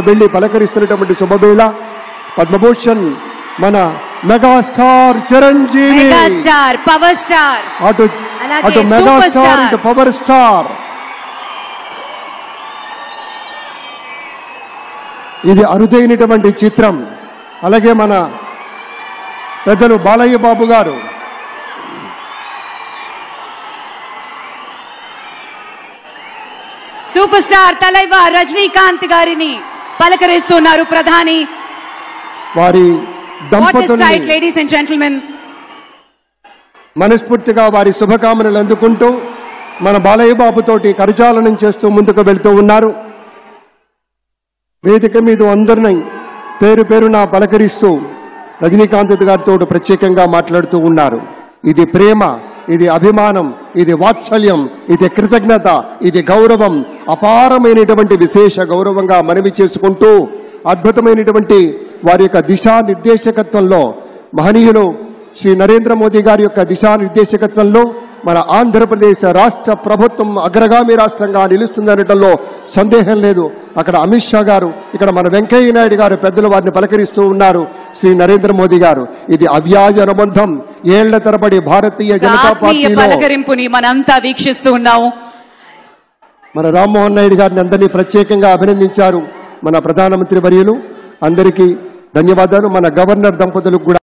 వెళ్లి పలకరిస్తున్నటువంటి శుభవేళ పద్మభూషణ్ మన megastar Chiranjeevi, megastar power star, అటు మెగాస్టార్ ఇటు పవర్ స్టార్. ఇది అరుదైనటువంటి చిత్రం. అలాగే మన పెద్దలు బాలయ్య బాబు గారు, సూపర్ స్టార్ తలైవర్ రజనీకాంత్ గారిని పలకరిస్తున్నారు ప్రధాని. వారి దంపతుల్ని లేడీస్ అండ్ జెంటిల్మెన్ మనస్ఫూర్తిగా వారి శుభకామనలు అందుకుంటూ మన బాలయ్య బాబుతోటి కరచాలనం చేస్తూ ముందుకు వెళ్తూ ఉన్నారు. వేదిక మీద అందరినీ పేరు పేరున పలకరిస్తూ రజనీకాంత్ గారితో ప్రత్యేకంగా మాట్లాడుతూ ఉన్నారు. ఇది ప్రేమ, ఇది అభిమానం, ఇది వాత్సల్యం, ఇది కృతజ్ఞత, ఇది గౌరవం, అపారమైనటువంటి విశేష గౌరవంగా మనవి చేసుకుంటూ అద్భుతమైనటువంటి వారి యొక్క దిశానిర్దేశకత్వంలో మహనీయులు శ్రీ నరేంద్ర మోదీ గారి యొక్క దిశానిర్దేశకత్వంలో మన ఆంధ్రప్రదేశ్ రాష్ట్ర ప్రభుత్వం అగ్రగామి రాష్ట్రంగా నిలుస్తుందనటంలో సందేహం లేదు. అక్కడ అమిత్ షా గారు, ఇక్కడ మన వెంకయ్య నాయుడు గారు పెద్దలు వారిని పలకరిస్తూ ఉన్నారు. శ్రీ నరేంద్ర మోదీ గారు, ఇది అవ్యాజ అనుబంధం. ఏళ్ల తరబడి భారతీయ జనతా పార్టీ పలకరింపుని మనంతా వీక్షిస్తూ ఉన్నాము. మన రామ్మోహన్ నాయుడు గారిని అందరినీ ప్రత్యేకంగా అభినందించారు మన ప్రధానమంత్రి వర్యులు. అందరికీ ధన్యవాదాలు. మన గవర్నర్ దంపతులకు కూడా